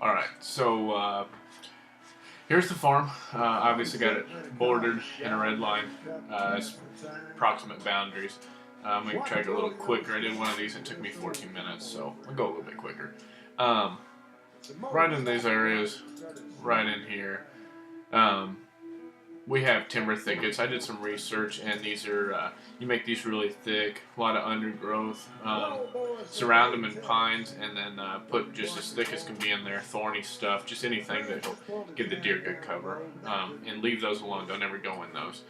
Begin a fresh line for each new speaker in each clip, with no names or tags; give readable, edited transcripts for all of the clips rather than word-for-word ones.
Alright, so here's the farm. Obviously got it bordered in a red line as approximate boundaries. We can try to go a little quicker. I did one of these, it took me 14 minutes, so I'll go a little bit quicker. Right in these areas, right in here, we have timber thickets. I did some research, and these are, you make these really thick, a lot of undergrowth, surround them in pines, and then put just as thick as can be in there, thorny stuff, just anything that will give the deer good cover, and leave those alone. Don't ever go in those.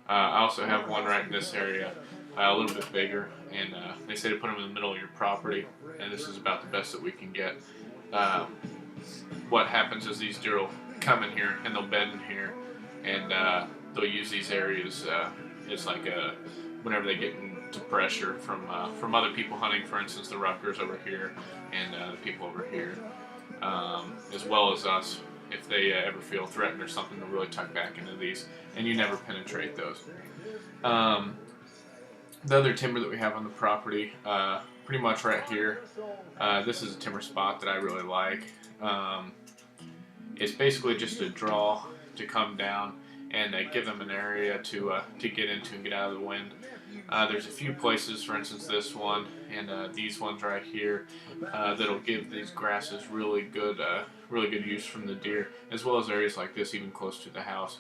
I also have one right in this area, a little bit bigger, and they say to put them in the middle of your property, and this is about the best that we can get. What happens is these deer will come in here, and they'll bed in here, and they'll use these areas. It's like whenever they get into pressure from other people hunting, for instance, the Ruckers over here and the people over here, as well as us. If they ever feel threatened or something, they'll really tuck back into these, and you never penetrate those. The other timber that we have on the property, pretty much right here, this is a timber spot that I really like. It's basically just a draw to come down and give them an area to get into and get out of the wind. There's a few places, for instance this one and these ones right here, that'll give these grasses really good use from the deer, as well as areas like this even close to the house.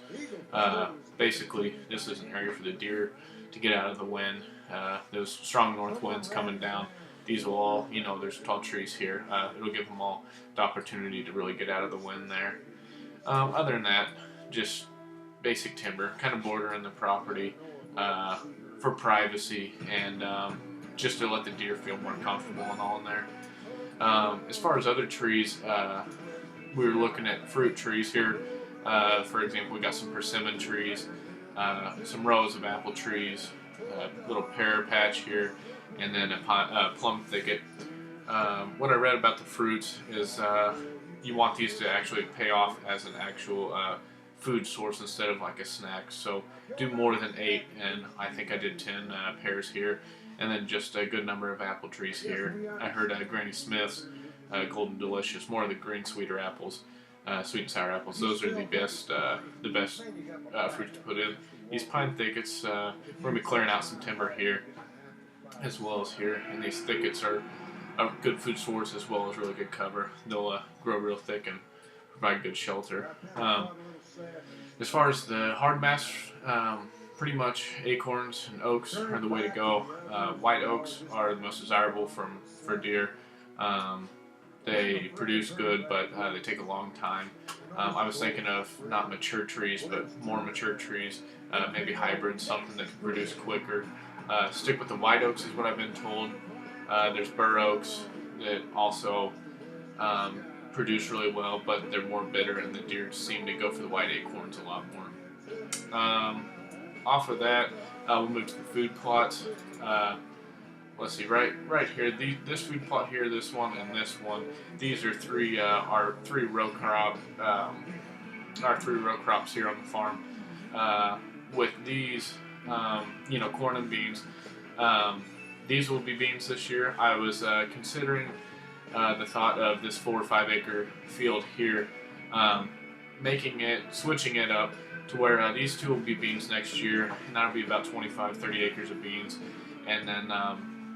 Basically this is an area for the deer to get out of the wind. Those strong north winds coming down, these will all, there's tall trees here, it'll give them all the opportunity to really get out of the wind there. Other than that, just basic timber, kind of bordering the property for privacy and just to let the deer feel more comfortable and all in there. As far as other trees, we were looking at fruit trees here. For example, we got some persimmon trees, some rows of apple trees, a little pear patch here, and then a plum thicket. What I read about the fruits is you want these to actually pay off as an actual food source instead of like a snack. So do more than 8, and I think I did 10 pears here, and then just a good number of apple trees here. I heard Granny Smith's, Golden Delicious, more of the green sweeter apples, sweet and sour apples. Those are the best fruits to put in. These pine thickets, we're going to be clearing out some timber here as well as here, and these thickets are a good food source as well as really good cover. They'll grow real thick and provide good shelter. As far as the hard mass, pretty much acorns and oaks are the way to go. White oaks are the most desirable for deer. They produce good, but they take a long time. I was thinking of not mature trees, but more mature trees, maybe hybrids, something that can produce quicker. Stick with the white oaks is what I've been told. There's bur oaks that also produce really well, but they're more bitter, and the deer seem to go for the white acorns a lot more. Off of that, we'll move to the food plots. Let's see, right here, this food plot here, this one, and this one. These are our three row crops here on the farm. With these, corn and beans. These will be beans this year. I was considering the thought of this 4 or 5 acre field here, switching it up to where these two will be beans next year, and that'll be about 25-30 acres of beans, and then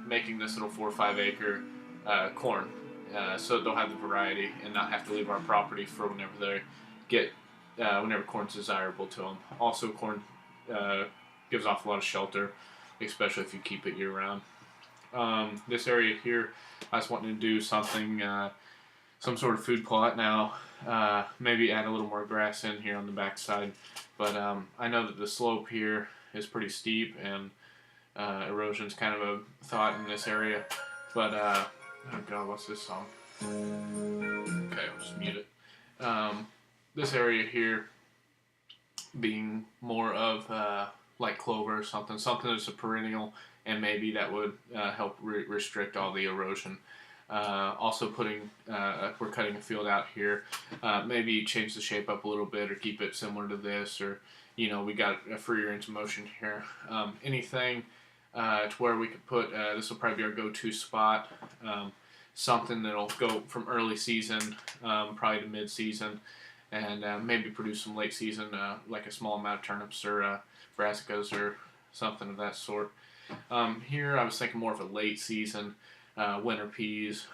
making this little 4 or 5 acre corn, so they'll have the variety and not have to leave our property for whenever corn's desirable to them. Also, corn gives off a lot of shelter, especially if you keep it year round. This area here, I was wanting to do something, some sort of food plot now, maybe add a little more grass in here on the back side, but I know that the slope here is pretty steep, and erosion's kind of a thought in this area, but oh god, what's this song? Okay, I'll just mute it. This area here being more of like clover or something that's a perennial, and maybe that would help restrict all the erosion. Also we're cutting a field out here, maybe change the shape up a little bit or keep it similar to this, or we got a free range of motion here. Anything to where we could put, this will probably be our go-to spot. something that'll go from early season, probably to mid-season, and maybe produce some late season, like a small amount of turnips or brassicas or something of that sort. Here I was thinking more of a late season, winter peas,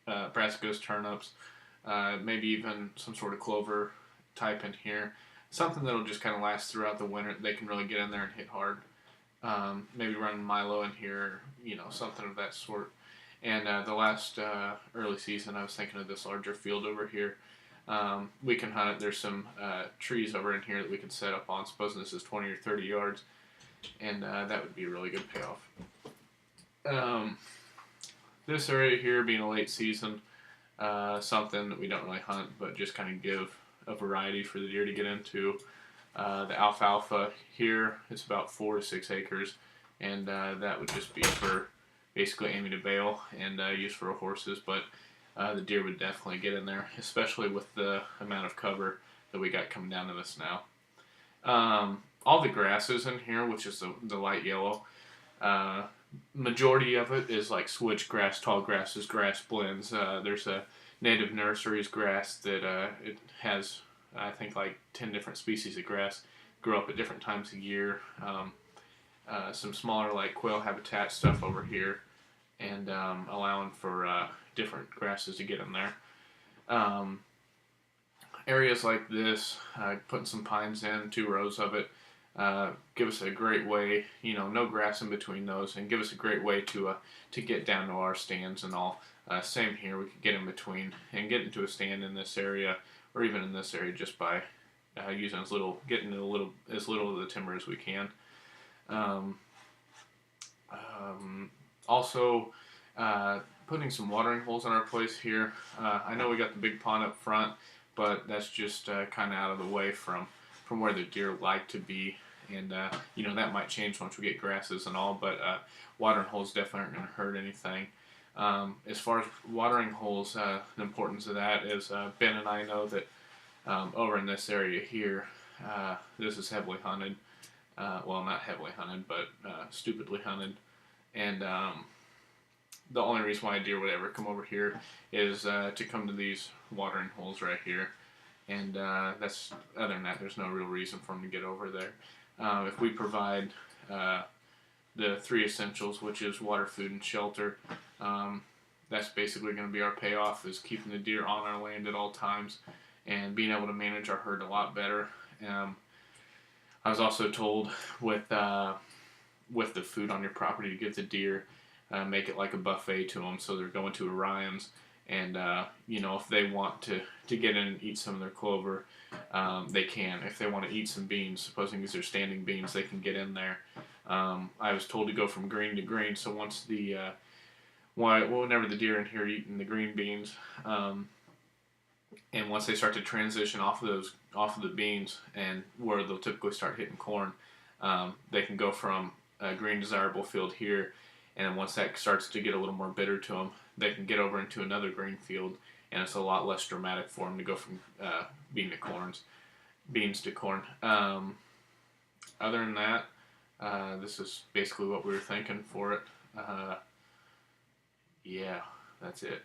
brassicas, turnips, maybe even some sort of clover type in here. Something that'll just kind of last throughout the winter. They can really get in there and hit hard. Maybe run Milo in here, something of that sort. And the last early season, I was thinking of this larger field over here. We can hunt it. There's some trees over in here that we can set up on. Supposing this is 20 or 30 yards, and that would be a really good payoff. This area here being a late season, something that we don't really hunt, but just kind of give a variety for the deer to get into. The alfalfa here, it's about 4 to 6 acres, and that would just be for basically aiming to bail and use for horses, but the deer would definitely get in there, especially with the amount of cover that we got coming down to this now. All the grasses in here, which is the light yellow, majority of it is like switchgrass, tall grasses, grass blends. There's a native nurseries grass that it has, I think, like 10 different species of grass grow up at different times of year. Some smaller like quail habitat stuff over here, and allowing for different grasses to get in there. Areas like this, putting some pines in, 2 rows of it, give us a great way, no grass in between those, and give us a great way to get down to our stands and all. Same here, we could get in between and get into a stand in this area, or even in this area, just by using getting as little of the timber as we can. Also, putting some watering holes in our place here. I know we got the big pond up front, but that's just kind of out of the way from where the deer like to be, and that might change once we get grasses and all, but watering holes definitely aren't going to hurt anything. As far as watering holes, the importance of that is Ben and I know that over in this area here, this is heavily hunted. Well, not heavily hunted, but stupidly hunted, and the only reason why a deer would ever come over here is to come to these watering holes right here, and that's, other than that, there's no real reason for them to get over there. If we provide the 3 essentials, which is water, food, and shelter, that's basically going to be our payoff, is keeping the deer on our land at all times and being able to manage our herd a lot better. I was also told with the food on your property to give the deer, make it like a buffet to them, so they're going to Orion's, and if they want to get in and eat some of their clover, they can. If they want to eat some beans, supposing these are standing beans, they can get in there. I was told to go from green to green, so once whenever the deer in here are eating the green beans, and once they start to transition off of the beans and where they'll typically start hitting corn, they can go from a green desirable field here, and once that starts to get a little more bitter to them, they can get over into another green field, and it's a lot less dramatic for them to go from beans to corn. Other than that, this is basically what we were thinking for it. Yeah, that's it.